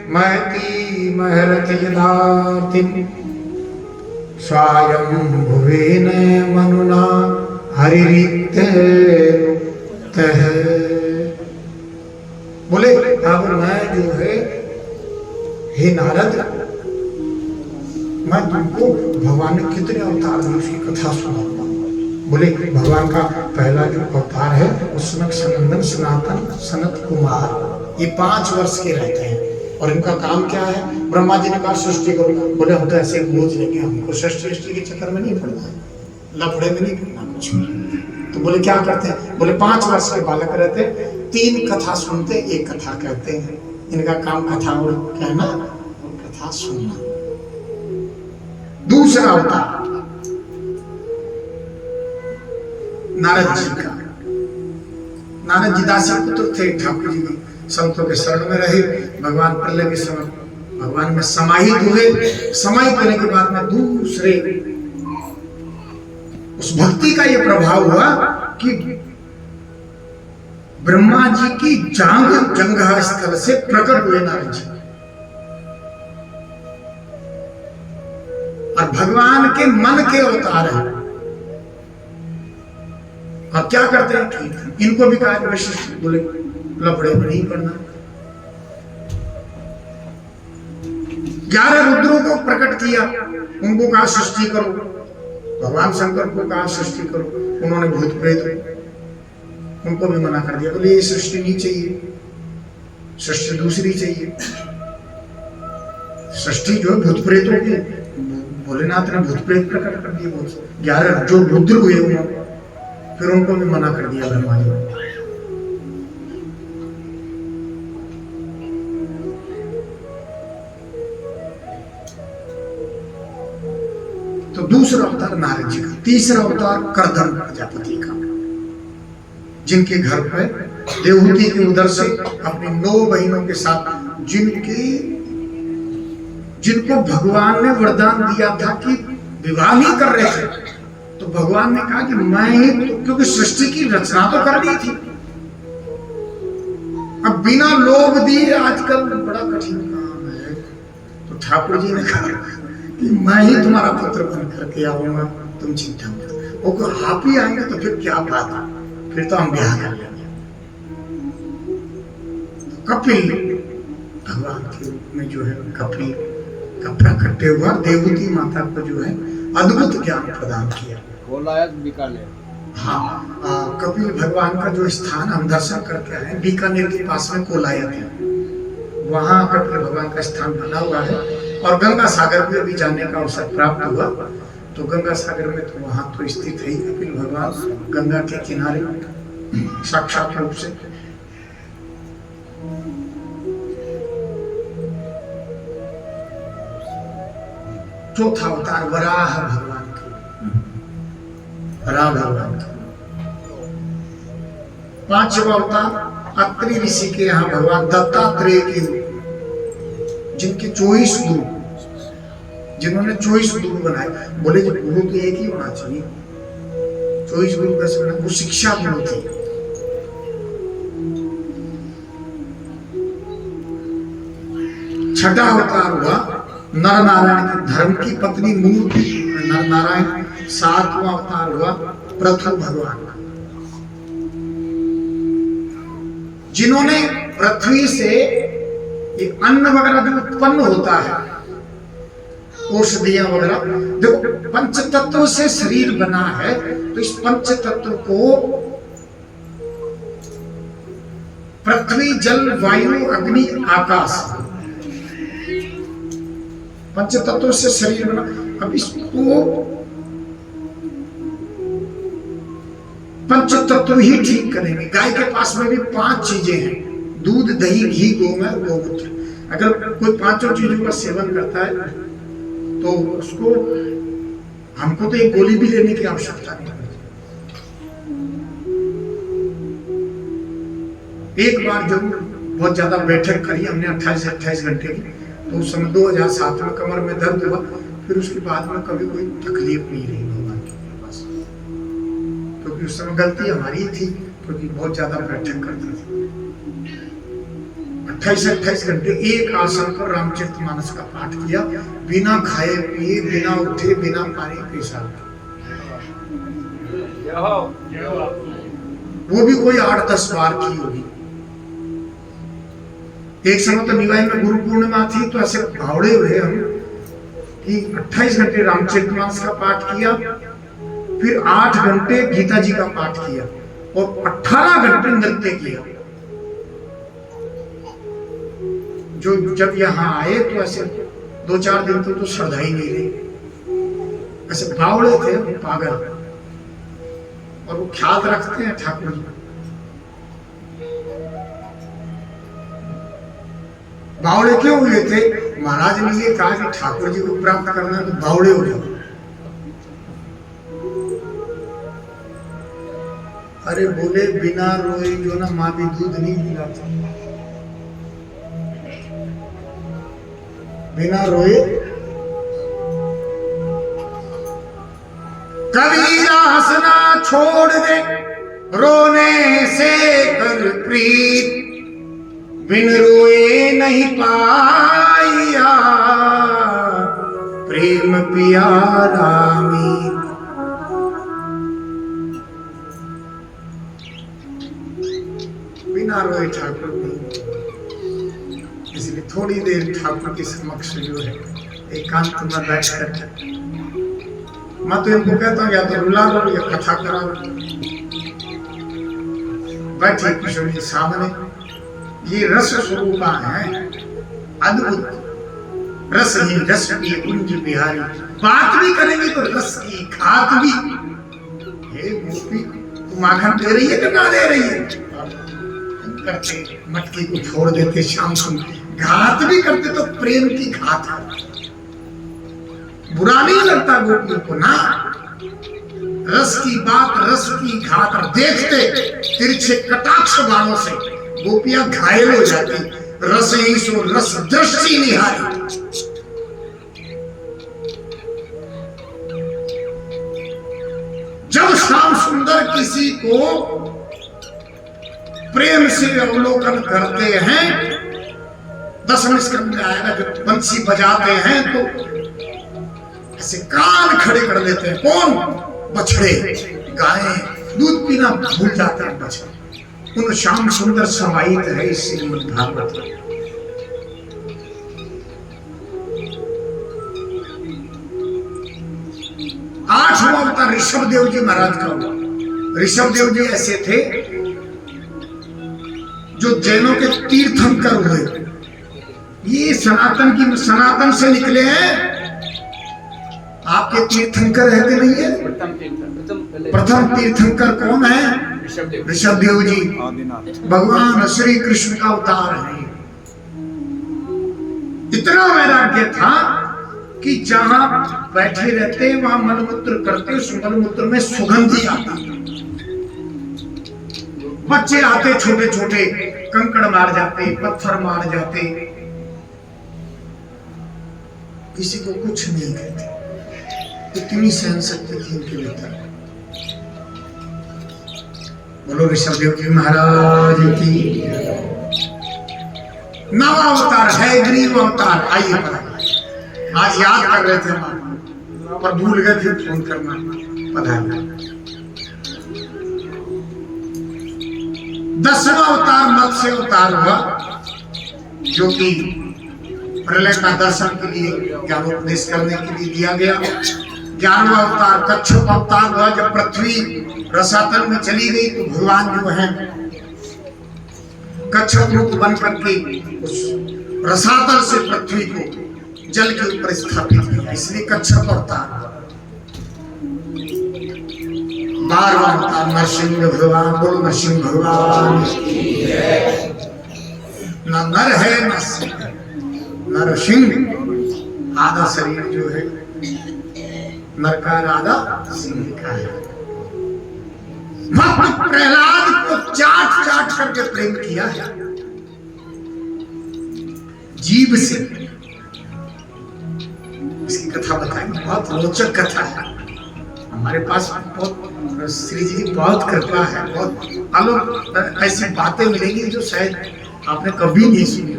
महती महरति यदार्थिं स्वायं भुवेन मनुना हरिरित्यनुक्तः। बोले अब मैं जो है, हे नारद, मैं तुमको भगवान ने कितने अवतार में उसकी कथा सुनाऊंगा। बोले भगवान का पहला जो अवतार है उसमें सनंदन सनातन सनत कुमार, ये 5 वर्ष के रहते हैं और इनका काम क्या है? ब्रह्मा जी ने कहा सृष्टि करो। बोले हम तो ऐसे बोझ लेंगे, हमको सृष्टि के चक्कर में नहीं पड़ना है, लफड़े में नहीं पड़ना कुछ। तो बोले क्या करते हैं? बोले 5 वर्ष के बालक रहते, 3 कथा सुनते, 1 कथा कहते हैं। इनका काम कथा और कहना और कथा सुनना। दूसरा अवतार नारद जी का। नारद जी दासी पुत्र थे, ठाकुर जी संतों के शरण में रहे। भगवान प्रलय के समय भगवान में समाहित हुए। समाहित होने के बाद में दूसरे उस भक्ति का यह प्रभाव हुआ कि ब्रह्मा जी की जंघा स्थल से प्रकट हुए नारद जी और भगवान के मन के अवतार है। और क्या करते हैं? इनको भी कहा वशिष्ठ बोले लफड़े में नहीं पड़ना। 11 रुद्रों को प्रकट किया, उनको कहा सृष्टि करो। भगवान शंकर को कहा सृष्टि करो, उन्होंने भूत प्रेत उनको भी मना कर दिया। बोले ये सृष्टि नहीं चाहिए, सृष्टि दूसरी चाहिए। सृष्टि जो है भूत प्रेतों की, भोलेनाथ ने भूत प्रेत प्रकट कर दिए। 11 जो रुद्र हुए उन्होंने, फिर उनको भी मना कर दिया ब्रह्मा जी ने। तो दूसरा अवतार नारद जी का। तीसरा अवतार कर्दम प्रजापति का, जिनके घर पे देवहूति के उदर से अपनी 9 बहनों के साथ जिनको भगवान ने वरदान दिया था कि विवाह नहीं कर रहे थे, तो भगवान ने कहा कि मैं ही तो, क्योंकि सृष्टि की रचना तो करनी थी, अब बिना लोभ दिए आजकल बड़ा कठिन काम है। तो ठाकुर जी ने कहा कि मैं ही तुम्हारा पुत्र बन करके आऊंगा, तुम चिंता मत करो। वो आप ही आएंगे तो फिर क्या बात है, फिर तो हम ब्याह कर लेंगे। तो कपिल भगवान के रूप में जो है कपिल का प्रकट हुआ, देवहूति माता को जो है अद्भुत ज्ञान प्रदान किया। हाँ, कपिल भगवान का जो स्थान हम दर्शन करके आए, बीकानेर के पास में कोलायत है, वहां कपिल भगवान का स्थान बना हुआ है। और गंगा सागर में भी जाने का अवसर प्राप्त हुआ। तो गंगा सागर में तो वहां तो स्थित है कपिल भगवान, गंगा के किनारे साक्षात रूप से। चौथा अवतार वराह भगवान का, वराह भगवान का। 5वां अवतार अत्रि ऋषि के यहाँ भगवान दत्तात्रेय के, जिनके 24 गुरु, जिन्होंने 24 गुरु बनाए। बोले जो गुरु तो एक ही होना चाहिए, 24 गुरु कैसे बना? वो शिक्षा गुरु थे। छठा अवतार हुआ नर नारायण के धर्म की पत्नी मूर्ति नर नारायण। 7वां अवतार हुआ पृथु भगवान का, जिन्होंने पृथ्वी से ये अन्न वगैरह जो उत्पन्न होता है, औषधियां वगैरह, देखो पंच तत्व से शरीर बना है, तो इस पंच तत्व को पृथ्वी जल वायु अग्नि आकाश, पंच तत्व से शरीर बना। अब इसको पंच तत्व ही ठीक करेंगे। गाय के पास में भी 5 चीजें हैं, दूध दही घी गोमय गोमूत्र। अगर कोई 5 चीजों का सेवन करता है तो उसको, हमको तो एक गोली भी लेने की आवश्यकता नहीं। एक बार जब बहुत ज्यादा बैठक करी हमने 28 घंटे की, तो उस समय 2007 में कमर में दर्द हुआ। फिर उसके बाद में कभी कोई तकलीफ नहीं रही भगवान के पास, क्योंकि उस समय गलती हमारी थी, क्योंकि बहुत ज्यादा बैठक करते थे। 28 घंटे एक आसन पर रामचरितमानस का पाठ किया, बिना खाए पिए, बिना उठे, बिना पानी पी साल। वो भी कोई 8-10 बार की होगी। एक समय तो निवाई में गुरु पूर्णिमा थी, तो ऐसे भावड़े हुए हम कि 28 घंटे रामचरितमानस का पाठ किया, फिर 8 घंटे गीता जी का पाठ किया और 18 घंटे नृत्य किया। जो जब यहाँ आए तो ऐसे 2-4 दिन तो श्रद्धा ही नहीं रही, ऐसे बावड़े थे पागल, और वो ख्याल रखते हैं ठाकुर जी। बावड़े क्यों हुए थे? महाराज ने ये कहा कि ठाकुर जी को प्राप्त करना है तो बावड़े हो जाओ। अरे बोले बिना रोए जो ना माँ भी दूध नहीं पिलाती, बिना रोए। कबीरा हंसना छोड़ दे, रोने से कर प्रीत, बिन रोए नहीं पाया प्रेम प्यारा मीत। बिना रोए ठाकुर नहीं, इसलिए थोड़ी देर ठाकुर के समक्ष जो है एकांत में बैठ कर, मैं तो इनको कहता हूँ या तो रुला लो या कथा करा लो। बैठे किशोर जी सामने, ये रस स्वरूपा है, अद्भुत रस ही रस की कुंज बिहारी। बात भी करेंगे तो रस की खात भी। हे गोपी तू माखन दे रही है कि ना दे रही है? करते मटकी को छोड़ देते, शाम सुन घात भी करते तो प्रेम की घात है। बुरा नहीं लगता गोपियों को ना, रस की बात, रस की घात। और देखते तिरछे कटाक्ष बाणों से गोपियां घायल हो जाती। रस ही सो रस दृष्टि निहारी। जब श्याम सुंदर किसी को प्रेम से अवलोकन करते हैं, 10वें स्कंद में आएगा, जब बंसी बजाते हैं तो ऐसे कान खड़े कर लेते हैं। कौन? बछड़े, गायें दूध पीना भूल जाते हैं बछड़े। उन श्याम सुंदर समाहित है इस श्रीमद् भागवत। 8वां अवतार ऋषभ देव जी महाराज का हुआ। ऋषभ देव जी ऐसे थे जो जैनों के तीर्थंकर हुए। ये सनातन से निकले हैं। आपके तीर्थंकर है कि नहीं है? प्रथम तीर्थंकर कौन है? ऋषभ देव जी। भगवान श्री कृष्ण का अवतार है। इतना वैराग्य था कि जहां बैठे रहते वहां मलमूत्र करते, उस मलमूत्र में सुगंधी आती। बच्चे आते छोटे छोटे, कंकड़ मार जाते, पत्थर मार जाते, किसी को कुछ नहीं कहते। इतनी सहन शक्ति थी इनके भीतर। बोलो ऋषभ देव जी महाराज की। नवा अवतार है ग्रीव अवतार। आइए आज याद कर रहे थे हम, पर भूल गए, फिर फोन करना पधारिए। 10वां अवतार मत्स्य अवतार हुआ, जो कि प्रलय का दर्शन के लिए, ज्ञानोपदेश करने के लिए दिया गया। 11वां अवतार कच्छप अवतार हुआ, जब पृथ्वी रसातल में चली गई तो भगवान जो है कच्छप रूप बन करके उस रसातल से पृथ्वी को जल के ऊपर स्थापित किया, इसलिए कच्छप अवतार। 12वां अवतार नरसिंह भगवान। बोलो नरसिंह भगवान। न नर है न सिंह, नरसिंह। आधा शरीर जो है नर का, आधा सिंह का है। भक्त प्रहलाद को चाट चाट करके प्रेम किया है जीभ से। इसकी कथा बताएंगे, बहुत रोचक कथा है। हमारे पास बहुत श्री जी की बहुत कृपा है, बहुत अलग ऐसी बातें मिलेंगी जो शायद आपने कभी नहीं सुनी।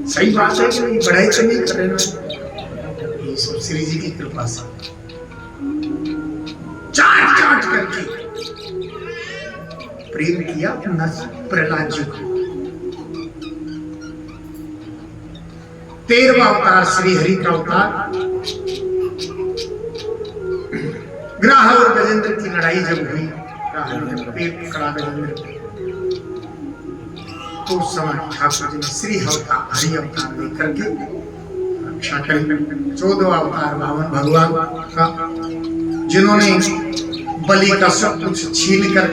सही बात है कि नहीं, बढ़ाई तो नहीं कर रहे ना, ये सब श्री जी की कृपा से चाट चाट करके प्रेम किया प्रहलाद जी को। 13वां अवतार श्री हरि का अवतार। ग्राह और गजेंद्र की लड़ाई जब हुई, पेट पकड़ा गजेंद्र पे, तो उस समय ठाकुर जी ने श्री हरि अवतार लेकर के रक्षा करी। 14वां अवतार वामन भगवान का, जिन्होंने बलि का सब कुछ छीन कर,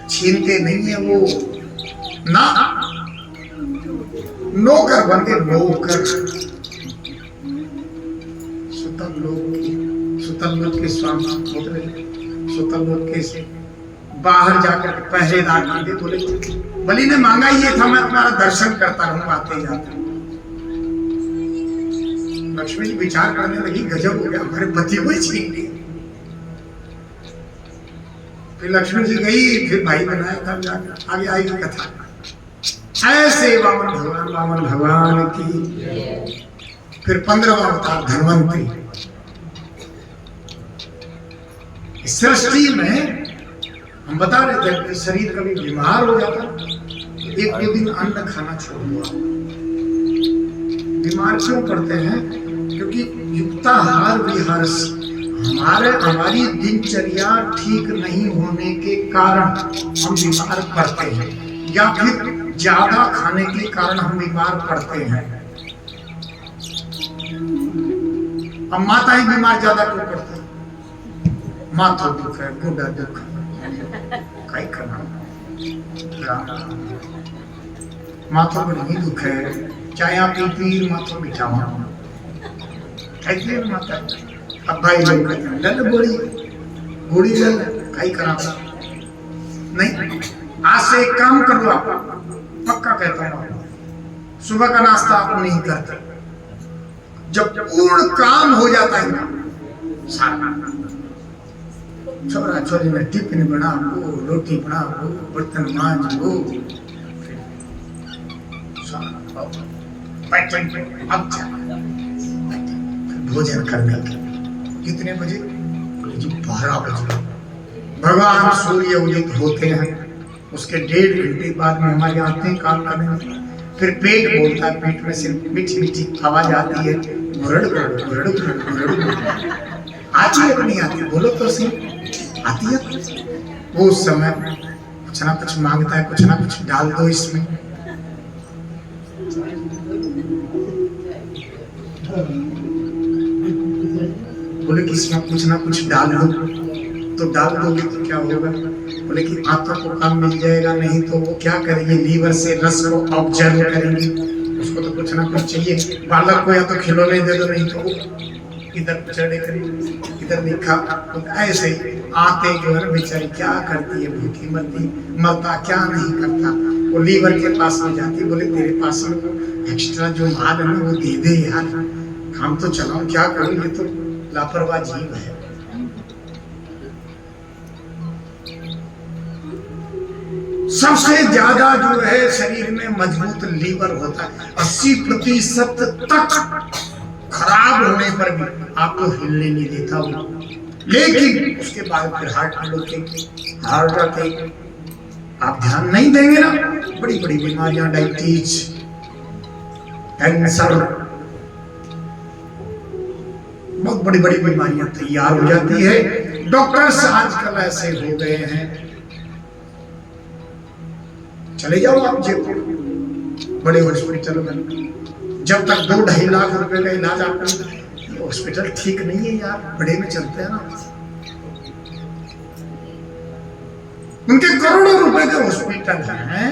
छीनते नहीं है वो ना, नौकर बन के, नौकर सुतल के स्वामी सुतल के बाहर जाकर पहरेदार बने। बोले बलि ने मांगा ये था, मैं तुम्हारा दर्शन करता रहूं आते जाते। लक्ष्मी जी विचार करने लगी, गजब हो गया, हमारे पति को ही छीन लिया। फिर लक्ष्मी जी गई, फिर भाई बनाया, तब जाकर आगे आएगी कथा। ऐसे वामन भगवान की। फिर 15वां अवतार धन्वंतरी। सृष्टि में हम बता रहे थे कि शरीर कभी बीमार हो जाता, एक दो दिन अन्न खाना छोड़ दिया। बीमार क्यों पड़ते हैं? क्योंकि युक्ताहार विहार हमारी दिनचर्या ठीक नहीं होने के कारण हम बीमार पड़ते हैं, या फिर ज्यादा खाने के कारण हम बीमार पड़ते हैं। अब माताएं बीमार ज्यादा क्यों पड़ती हैं? माथा दुख है, गुड्डा दुख है, कई करना माथा पर नहीं दुख है, चाय पी माथा बिठावा माता। अब भाई लोग कहते हैं लल गोड़ी लल, कई करा नहीं। आज से एक काम कर लो, आप पक्का कहता हूं, सुबह का नाश्ता आप नहीं करते। जब पूर्ण काम हो जाता है ना, सारा छोरा छोरी में टिफिन बना वो, रोटी बना वो, बर्तन मांज वो, अब भोजन करने के कितने बजे? 12 बजे भगवान सूर्य उदित होते हैं, उसके 1.5 घंटे बाद में हमारे आते हैं काम करने। फिर पेट बोलता है, पेट में से मीठी मीठी आवाज आती है, घुरड़ घुरड़ घुरड़ घुरड़ घुरड़। आती है नहीं आती? बोलो तो सही, आती है। वो उस समय कुछ ना कुछ मांगता है, कुछ ना कुछ डाल दो इसमें। बोले कि इसमें कुछ ना कुछ डाल दो, तो डाल दोगे तो क्या होगा? बोले कि आंतों को काम मिल जाएगा, नहीं तो वो क्या करेंगे, लीवर से रस को ऑब्जर्व करेंगे, उसको तो कुछ ना कुछ चाहिए। बालक को या तो खिलौने दे दो, नहीं तो वो इधर चढ़े करेंगे, इधर देखा। तो ऐसे आते जो है बेचारी क्या करती है, भूखी मरता क्या नहीं करता, वो लीवर के पास में जाती। बोले तेरे पास में एक्स्ट्रा जो माल है ना वो दे दे यार, काम तो चलाओ, क्या करूं, ये तो लापरवाह जीव है। सबसे ज्यादा जो है शरीर में मजबूत लीवर होता है, 80% तक खराब होने पर भी आपको हिलने नहीं देता वो। लेकिन उसके बाद फिर हार्ट अटैक, आप ध्यान नहीं देंगे ना, बड़ी बड़ी बीमारियां, डायबिटीज, कैंसर, बहुत बड़ी बड़ी बीमारियां तैयार हो जाती है। डॉक्टर्स आजकल ऐसे हो गए हैं, चले जाओ आप जयपुर बड़े हॉस्पिटल में, जब तक 2-2.5 लाख रुपए का इलाज आपका, हॉस्पिटल ठीक नहीं है यार, बड़े में चलते हैं ना, उनके करोड़ों रुपए के हॉस्पिटल हैं,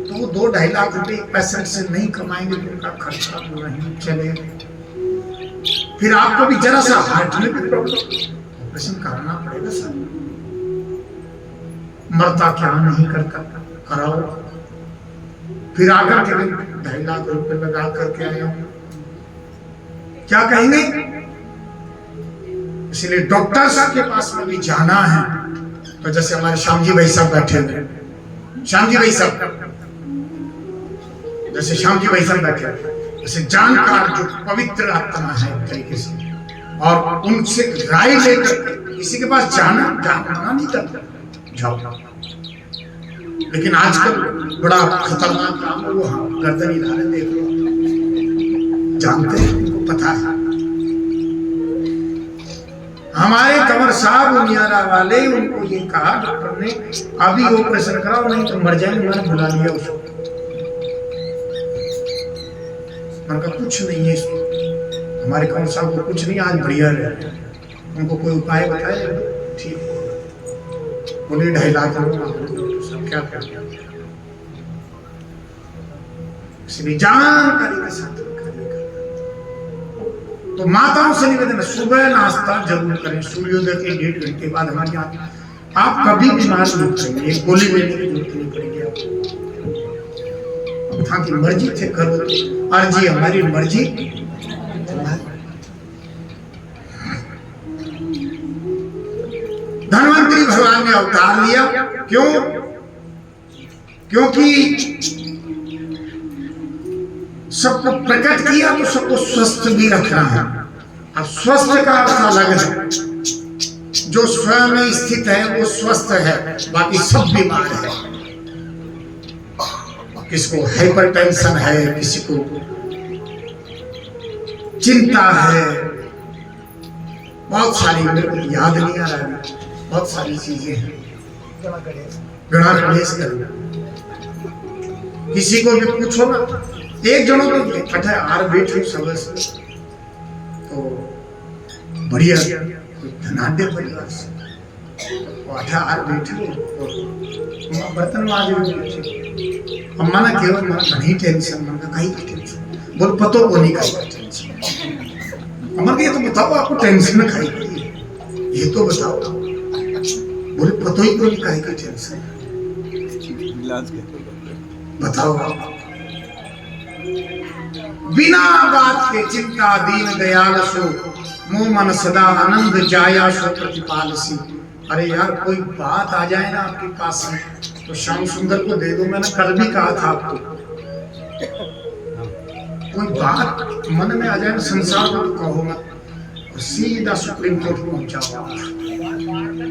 तो वो 2-2.5 लाख रुपए एक पेशेंट से नहीं कमाएंगे तो उनका खर्चा नहीं चलेगा। फिर आपको भी जरा सा हार्ट में भी ऑपरेशन कराना पड़ेगा सर। मरता क्या नहीं करता, कराओ। फिर आकर के 2.5 लाख रुपए लगा करके आया, क्या कहेंगे? इसलिए डॉक्टर साहब के पास में भी जाना है। तो जैसे हमारे श्याम जी भाई साहब बैठे हुए, श्याम जी भाई साहब जैसे श्याम जी वैष्णव बैठे, जैसे जानकार जो पवित्र आत्मा है एक तरीके से, और उनसे राय लेकर किसी के पास जाना नहीं करता जाओ। लेकिन आजकल बड़ा खतरनाक काम है वो, हाँ गर्दन हिला रहे, देख लो, जानते हैं, उनको पता है। हमारे कंवर साहब उनियारा वाले, उनको ये कहा डॉक्टर ने अभी ऑपरेशन कराओ नहीं तो मर जाएंगे। मैंने बुला लिया उसको, मैंने कहा कुछ नहीं है हमारे कंवर साहब को, कुछ नहीं, आज बढ़िया रहे, उनको कोई उपाय बताए। ठीक, बोले 2.5 लाख सब क्या कर, इसलिए जानकारी के साथ तो माताओं से निवेदन है, सुबह नाश्ता जरूर करें, सूर्योदय के 1.5 घंटे बाद हमारे यहाँ। आप कभी बीमार नहीं पड़ेंगे, एक गोली लेने की जरूरत नहीं पड़ेगी आपको। हाँ की मर्जी थे करो, अर्जी हमारी मर्जी। धन्वंतरी भगवान ने अवतार लिया, क्यों? क्योंकि सबको प्रकट किया तो सबको स्वस्थ भी रखना है। अब स्वस्थ का अर्थ अलग है, जो स्वयं में स्थित है वो स्वस्थ है, बाकी सब बीमार है। किसको हाइपरटेंशन है, किसी को चिंता है, बहुत सारी, मेरे को याद नहीं आ रहा है, बहुत सारी चीजें हैं। गणा क्लेश करना, किसी को भी पूछो ना, एक जनों तो इकट्ठा आर बैठे सब तो बढ़िया धनाढ़ परिवार से आर बैठे बर्तन माज अम्मा ना केवल मन नहीं टेंशन, मन का कहीं की टेंशन, बोल पतो को नहीं कहीं टेंशन। अमर के ये तो बताओ आपको टेंशन में खाई गई, ये तो बताओ, बोले पतो ही को नहीं कहीं की टेंशन, बताओ आप। बिना बात के चिंता दीन दयाल सो, मुंह मन सदा आनंद जाया सो प्रतिपालसी। अरे यार कोई बात आ जाए ना आपके पास में तो श्याम सुंदर को दे दो। मैंने कल भी कहा था आपको, कोई बात मन में आ जाए ना संसार को तो कहो मत, सीधा सुप्रीम कोर्ट पहुंचाओ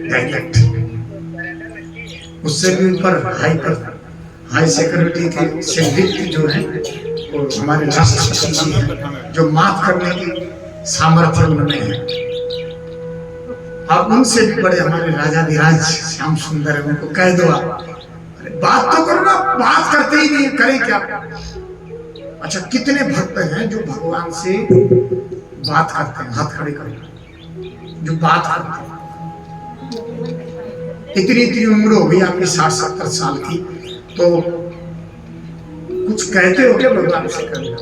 डायरेक्ट। उससे भी ऊपर हाई सिक्योरिटी के सिंडिकेट जो है वो हमारे राष्ट्रपति जी हैं, जो माफ करने की सामर्थ्य उनमें है। अब उनसे भी बड़े हमारे राजाधिराज श्याम सुंदर है, उनको कह दो आप, अरे बात तो करो ना, बात करते ही नहीं, करें क्या? अच्छा कितने भक्त हैं जो भगवान से बात करते हैं, हाथ खड़े करो, जो बात करते हैं। इतनी उम्र हो गई आपकी 60-70 साल की, तो कुछ कहते हो क्या भगवान से? करना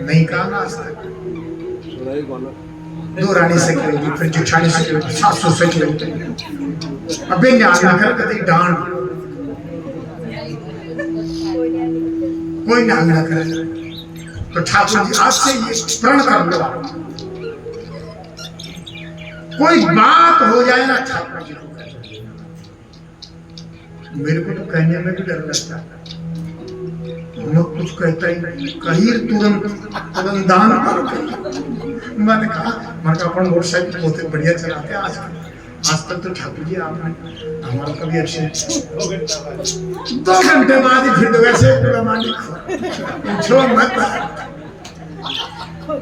नहीं कहा ना आज तक। दो रानी से करेगी, फिर जेठानी से करेगी, सासू से करेगी, अबे न्याय ना कर कभी डांट, कोई न्याय ना करे। तो ठाकुर जी आज से ये प्रण कर लो, कोई बात हो जाए ना ठाकुर जी को कहना। मेरे को तो कहने में भी डर लगता है, मैं कुछ कहता ही नहीं, कहीं तुरंत दान करो। मैंने कहा अपन मोटरसाइकिल बहुत बढ़िया चलाते हैं आज तक तो ठाकुर जी आपने हमारा कभी अच्छे 2 घंटे बाद ही फिर वैसे पूछो मत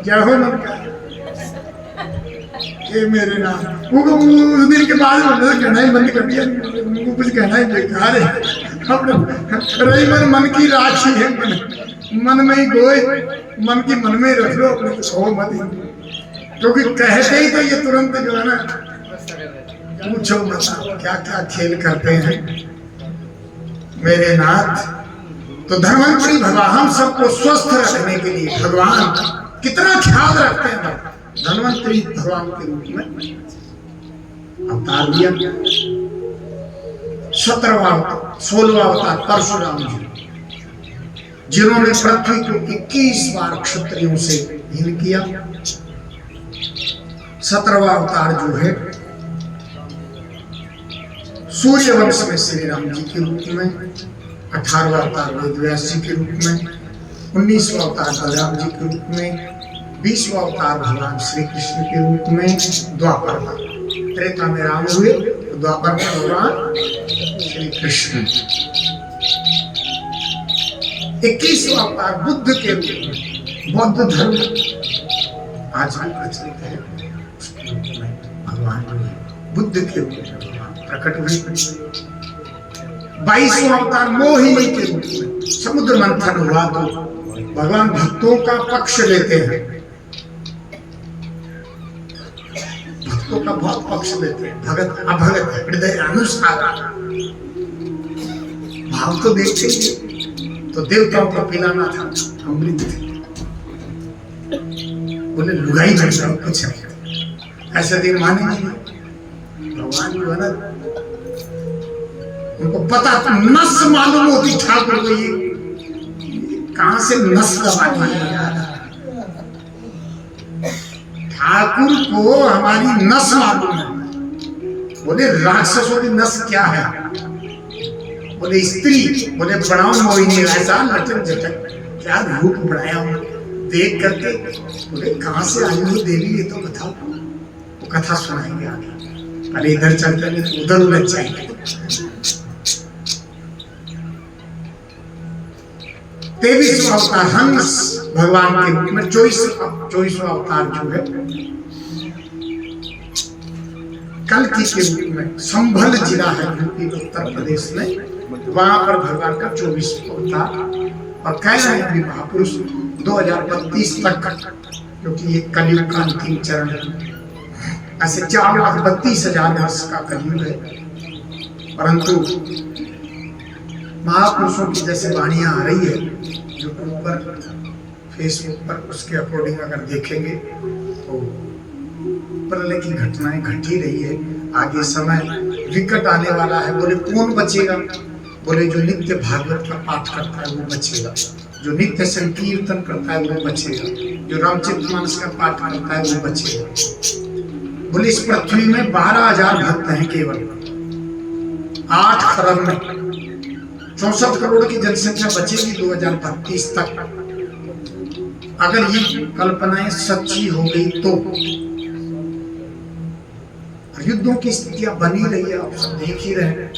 क्या हो मन का ये मेरे नाम उस दिन के बाद कहना ही बंद कर दिया, उनको कुछ कहना ही बेकार है। रही मन की राशि है, मन में ही गोए, मन की मन में रख लो, अपने को मत, क्योंकि कहते ही तो ये तुरंत जो है ना, पूछो मत क्या क्या खेल करते हैं मेरे नाथ। तो धन्वंतरी भगवान हम सबको स्वस्थ रखने के लिए भगवान कितना ख्याल रखते हैं। धन्वंतरी भगवान के रूप में अवतार लिया, 16वां अवतार परशुराम जी, जिन्होंने पृथ्वी को 21 बार क्षत्रियों से हीन किया। 17वां अवतार जो है सूर्य वंश में श्री राम जी के रूप में, 18वां अवतार वेदव्यास जी के रूप में, 19वां अवतार बलराम जी के रूप में, 20वां अवतार भगवान श्री कृष्ण के रूप में द्वापर में। त्रेता में राम हुए, द्वापर में भगवान श्री कृष्ण। 21वां अवतार बुद्ध के रूप में, बौद्ध धर्म आज भी प्रचलित है, उसके रूप में भगवान बुद्ध के रूप में भगवान प्रकट हुए। 22वां अवतार मोहिनी के रूप में, समुद्र मंथन हुआ तो भगवान भक्तों का पक्ष लेते हैं, भक्तों का बहुत पक्ष लेते हैं। भगत अभगत हृदय अनुसार भाव तो देखते ही, तो देवताओं को पिलाना था अमृत, बोले लुगाई बन जाओ कुछ नहीं, ऐसे दिन माने नहीं। भगवान जो है ना, उनको पता था, नस मालूम होती ठाकुर को, ये कहां से नस दबानी है यार। ठाकुर को हमारी नस मालूम है। बोले राक्षसों की नस क्या है? बोले स्त्री। बोले बढ़ाओ मोहिनी, ऐसा लटक झटक क्या रूप बढ़ाया देख करके। बोले कहां से आई हुई देवी, ये तो बताओ। वो कथा सुनाएंगे आगे, अरे इधर चलते नहीं तो उधर उलझ जाएंगे। 23वां अवतार हंस भगवान के रूप में, 24वां अवतार जो है कल्कि के रूप में। संभल जिला है यूपी उत्तर प्रदेश में, वहां पर भगवान का 24वां अवतार। और कह रहे हैं महापुरुष 2032 तक, क्योंकि ये कलयुग का अंतिम चरण है। ऐसे 4,32,000 वर्ष का कलयुग है, परंतु महापुरुषों की जैसे वाणियां आ रही है यूट्यूब पर, फेसबुक पर, उसके अकॉर्डिंग अगर देखेंगे तो प्रलय की घटनाएं घट ही रही है। आगे समय विकट आने वाला है। बोले कौन बचेगा? बोले जो नित्य भागवत का पाठ करता है वो बचेगा, जो नित्य संकीर्तन करता है वो बचेगा, जो रामचरितमानस का पाठ करता है वो बचेगा। बोले इस पृथ्वी में 12,000 भक्त हैं केवल, 8 खरब में 64 करोड़ की जनसंख्या बचेगी 2032 तक। अगर ये कल्पनाएं सच्ची हो गई तो युद्धों की स्थितियां बनी रही है, आप सब देख ही रहे हैं।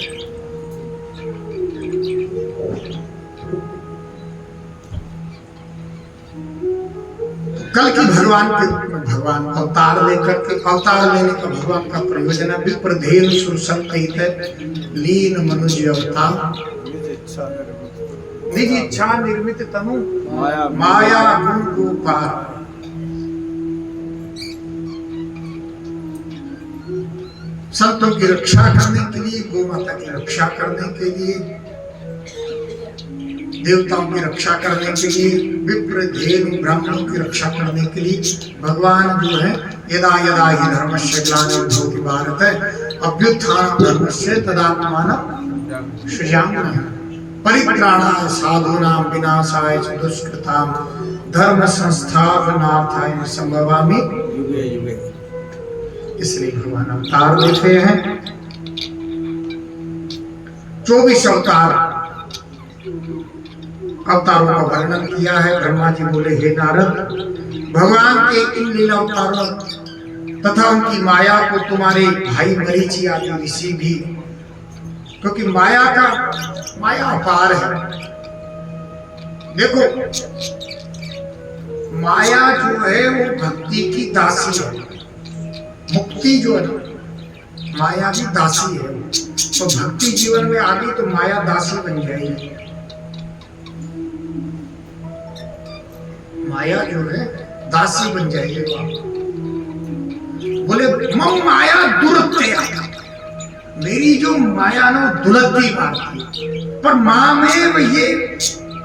कल की भगवान के रूप में भगवान अवतार लेकर के, अवतार लेने का भगवान का प्रयोजन है। विप्रधेनु सुरसंकहित लीन मनुज अवतार, निज इच्छा निर्मित तनु माया गुण गोपाल। संतों की रक्षा करने के लिए, गौ माता की रक्षा करने के लिए, देवताओं की रक्षा करने के लिए, विप्रधेनु ब्राह्मणों की रक्षा करने के लिए भगवान जो है यदा यदा हि धर्मस्य ग्लानिर्भवति भारत अभ्युत्थानं धर्मस्य तदात्मानं सृजाम्यहम् परित्राणाय साधूनां विनाशाय च दुष्कृतां धर्म संस्थापनार्थाय संभवामि युगे युगे। इसलिए भगवान अवतार लेते हैं। 24 अवतारों का वर्णन किया है। ब्रह्मा जी बोले हे नारद, भगवान के इन लीला अवतारों तथा उनकी माया को तुम्हारे भाई मरीचि आदि ऋषि भी, क्योंकि माया अपार है। देखो माया जो है वो भक्ति की दासी है, मुक्ति जो है ना माया की दासी है। तो भक्ति जीवन में आ गई तो माया दासी बन जाएगी। माया जो है दासी बन जाएगी। तो आप बोले मम माया दुरत्या, मेरी जो माया ना दुलती मारती, पर माँ में ये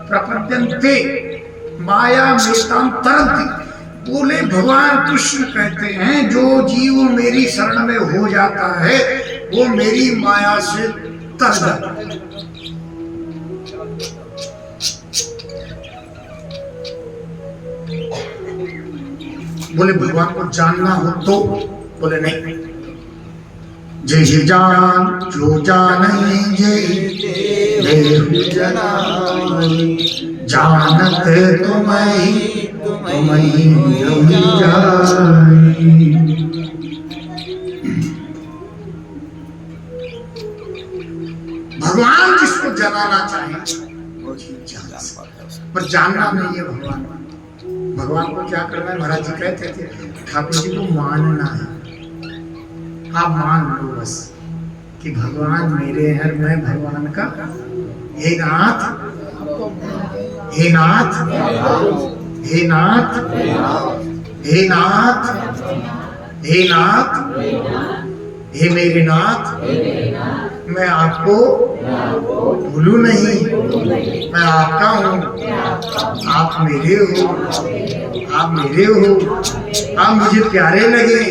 प्रपद्यन्ते माया मेतां तरन्ति। बोले भगवान कृष्ण कहते हैं जो जीव मेरी शरण में हो जाता है वो मेरी माया से तर जाता है। बोले भगवान को जानना हो तो? बोले नहीं, जय जान जो जाने जय जानत तुम्हें रही जाई। भगवान जिसको जनाना चाहे पर जानना नहीं है भगवान। भगवान को क्या करना है? महाराज जी कहते थे ठाकुर जी को मानना है। आप मान लो बस कि भगवान मेरे हैं, मैं भगवान का। हे नाथ, हे नाथ, हे नाथ, हे नाथ, हे नाथ, हे मेरे नाथ, मैं आपको भूलू नहीं, मैं आपका हूँ, आप मेरे हो, आप मेरे हो, आप मुझे प्यारे लगे,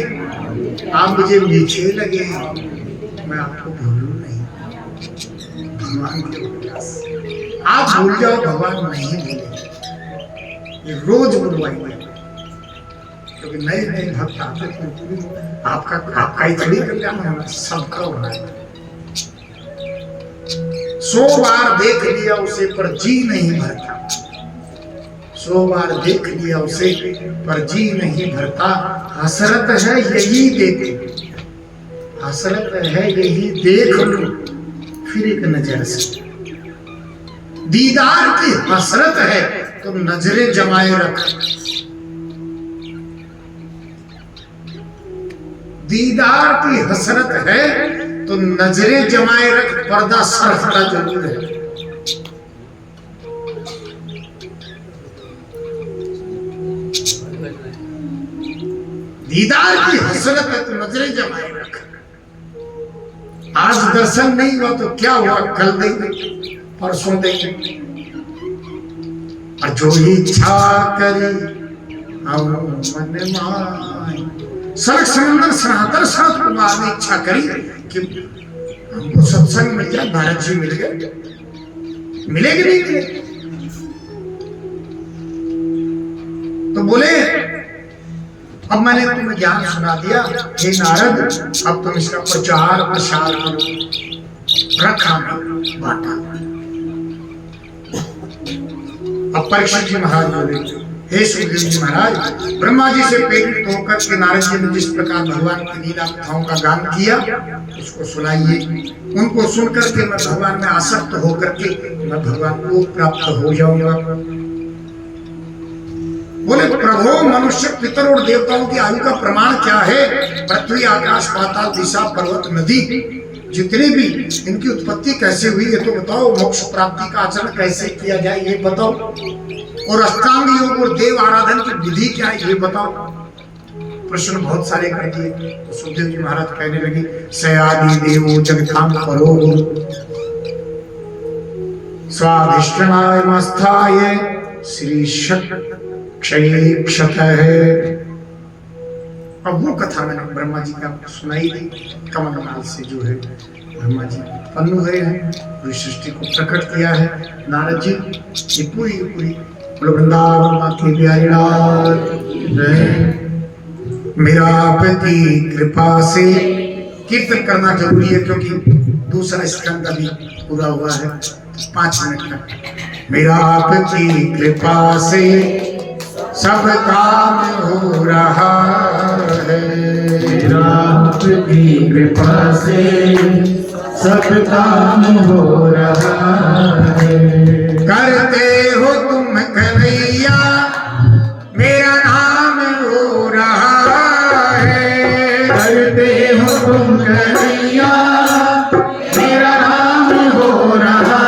आप मुझे मीठे लगे, मैं आपको भूलू नहीं। भगवान के उल्लास आप भूल जाओ, भगवान नहीं भूले। ये रोज बुलवाएंगे क्योंकि नए नए भक्त आते थे। आपका ही थोड़ी कल्याण होना, सबका होना है। 100 बार देख लिया उसे पर जी नहीं भरता, 100 बार देख लिया उसे पर जी नहीं भरता। हसरत है यही देख, हसरत है यही देख लो फिर एक नजर से। दीदार की हसरत है तो नजरें जमाए रख, दीदार की हसरत है तो नजरें जमाए रख, पर्दा सर हटा जरूर है। दीदार की हसरत है तो नजरें जमाए रख। आज दर्शन नहीं हुआ तो क्या हुआ, कल देंगे, परसों देंगे। और जो इच्छा करी हम मन माय, सड़क समंदर सनातन साथ कुमार ने इच्छा करी कि हमको सत्संग मिल जाए। नारद जी मिल गए, मिलेगी नहीं मिले तो बोले अब मैंने तुम्हें ज्ञान सुना दिया, हे नारद अब तुम इसका प्रचार प्रसार करो। रखा बांटा। अब परीक्षित जी महाराज बोले, हे सुखदेव जी महाराज, ब्रह्मा जी से प्रेरित होकर के नारद जी ने जिस प्रकार भगवान की लीला कथाओं का गान किया उसको सुनाइए। उनको सुनकर के मैं भगवान में आसक्त होकर के मैं भगवान को प्राप्त हो जाऊंगा। बोले प्रभु, मनुष्य पितर और देवताओं की आयु का प्रमाण क्या है? पृथ्वी आकाश पाताल दिशा पर्वत नदी जितने भी इनकी उत्पत्ति कैसे हुई ये तो बताओ। मोक्ष प्राप्ति का आचरण कैसे किया जाए ये बताओ। और अष्टांग योग और देव आराधन की विधि क्या है ये बताओ। प्रश्न बहुत सारे कर दिए। तो सुखदेव जी महाराज कहने लगे, सयादि देवो जगताम करो स्वाधिष्ठानाय मस्थाय श्री क्षय क्षत है। अब वो कथा मैंने ब्रह्मा जी का सुनाई दी। कमलनाथ से जो है ब्रह्मा जी उत्पन्न हुए हैं, पूरी सृष्टि को प्रकट किया है। नारद जी ये पूरी वृंदावन की प्यारी मेरा आपकी कृपा से कीर्तन करना जरूरी है क्योंकि दूसरा स्कंद अभी पूरा हुआ है। 5 मिनट तक मेरा आपकी कृपा से सब काम हो रहा है, मेरा आपकी कृपा से सब काम हो रहा है। करते हो तुम कन्हैया मेरा नाम हो रहा है। करते हो तुम कन्हैया मेरा नाम हो रहा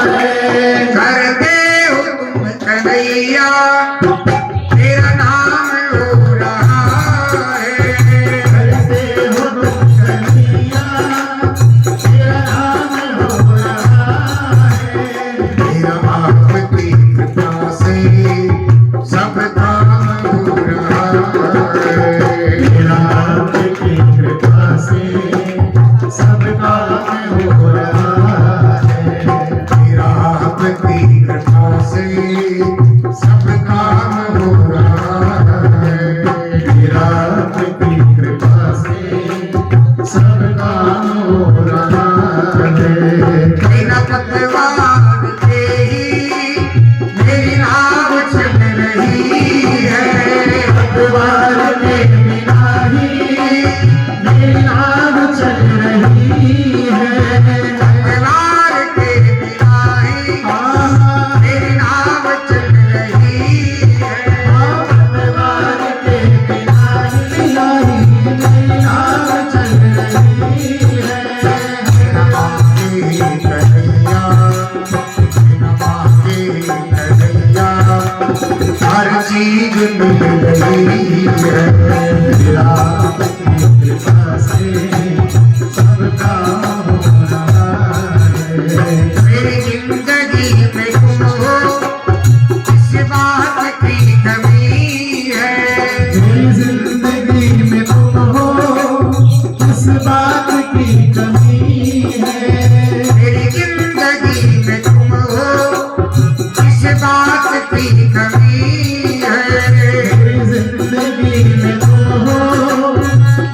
है। करते हो तुम कन्हैया मेरा नाम हो रहा है। करते हो तुम कन्हैया मेरा नाम हो रहा है। मेरा आपकी कृपा से सब काम हो रहा है। मेरा आपकी कृपा से सब काम हो रहा है। मेरा आपकी कृपा से सब काम हो हर चीज मिल गई है मेरा आपकी कृपा से सबका हो रहा है। मेरी जिंदगी में तुम हो, इस बात की कमी है। मेरी जिंदगी में तुम हो, किस बात की कमी है। मेरी जिंदगी में तुम हो, इस बात की कमी है। मेरी जिंदगी में तुम हो,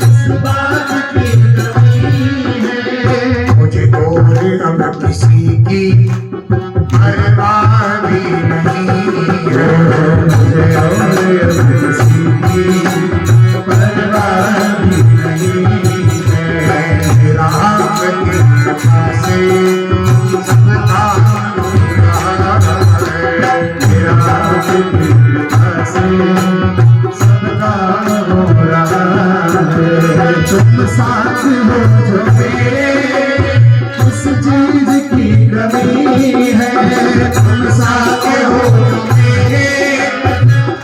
किस बात की कमी है। मुझे और अब किसी की परवाह भी नहीं है। मुझे और किसी की परवाह भी नहीं है। मेरा आपकी कृपा से सबका हो रहा है। मेरा आपकी कृपा से सबका हो रहा है। तुम साथ हो जो मेरे, उस चीज की कमी है। तुम साथ हो जो मेरे,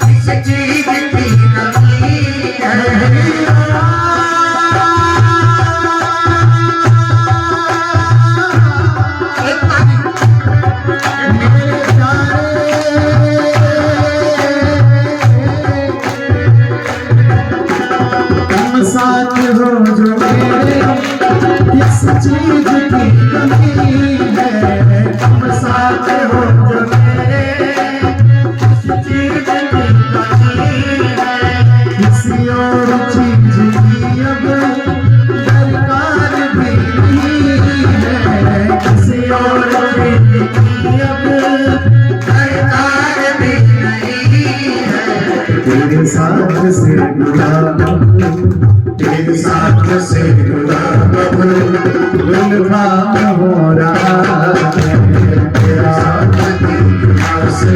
इस चीज की कमी है। तुम साथ हो जो मेरे, किस चीज की कमी है। तुम साथ हो जो मेरे, किस चीज की कमी है। किसी और चीज की अब दरकार भी नहीं है। किसी और चीज की अब दरकार भी नहीं है। तेरे साथ से गुलाब, तेरे साथ से गुलाब गुलखाम हो रहा है। तेरा साथ की कृपा से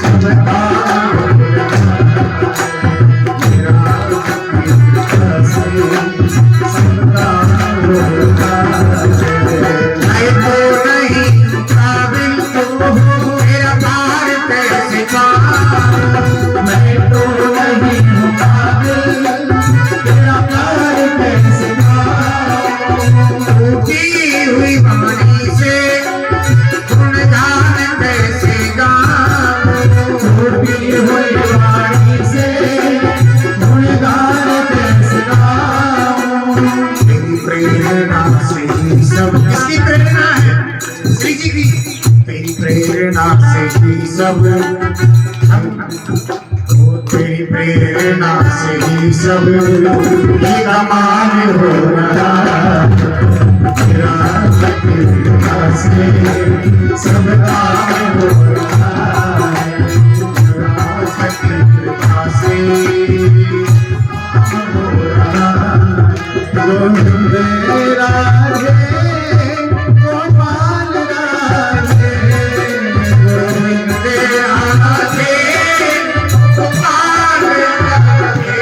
सबका हो रहा है। तेरा साथ की कृपा से सबका हो रहा है। मैं तो नहीं काबिल, मेरा प्यार कैसे पाऊं। मैं तो नहीं हूँ काबिल, तेरा प्यार कैसे पाऊं। टूटी हुई वाणी से गुणगान कैसे गाऊं। टूटी हुई वाणी से गुणगान कैसे गाऊं। तेरी प्रेरणा से ही सब, किसकी प्रेरणा है? श्री जी की। तेरी प्रेरणा से ही सब, तेरी प्रेरणा से ही सब ये कमाल हो रहा है। तेरा कृपा से सब काम हो रहा है। तेरा कृपा से काम हो रहा है। गोविंद राधे गोपाल राधे, गोविंद राधे गोपाल राधे।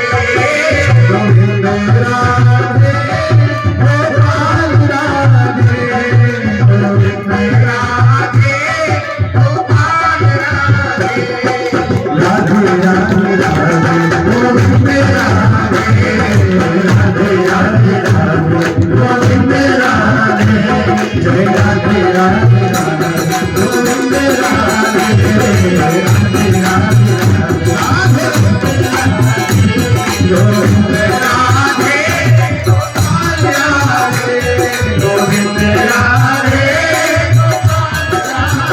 गोविंद राधे गोपाल राधे, गोविंद राधे गोपाल राधे। राधे राधे राधे गोविंद राधे, राधे राधे राधे गोविंद राधे। जय राधे राधे राधे गोविंद राधे, राधे राधे राधे गोविंद राधे गोपाल राधे, गोविंद राधे गोपाल राधे।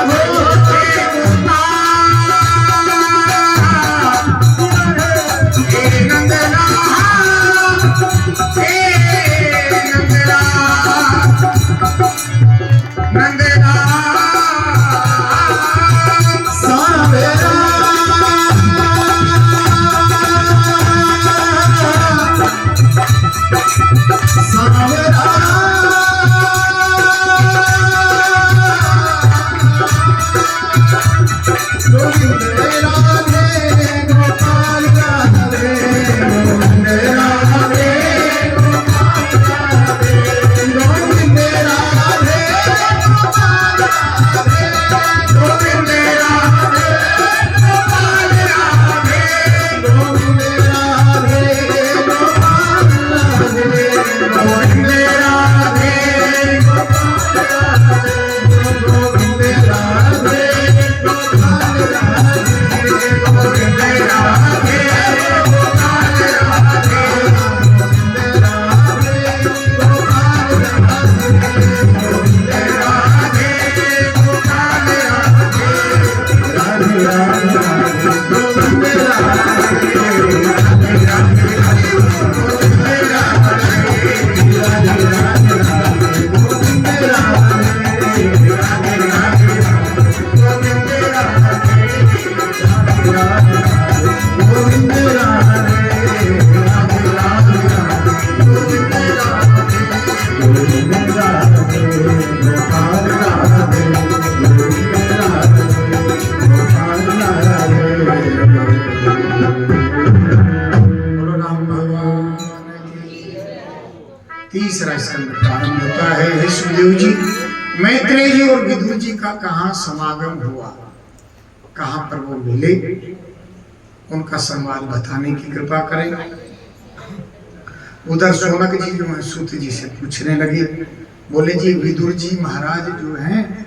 स्कंद प्रारंभ होता है। हे सुखदेव जी, मैत्रेय जी और विदुर जी का कहाँ समागम हुआ, कहाँ पर वो मिले, उनका संवाद बताने की कृपा करें। उधर सोनक जी जो है सूत जी से पूछने लगे, बोले जी विदुर जी महाराज जो हैं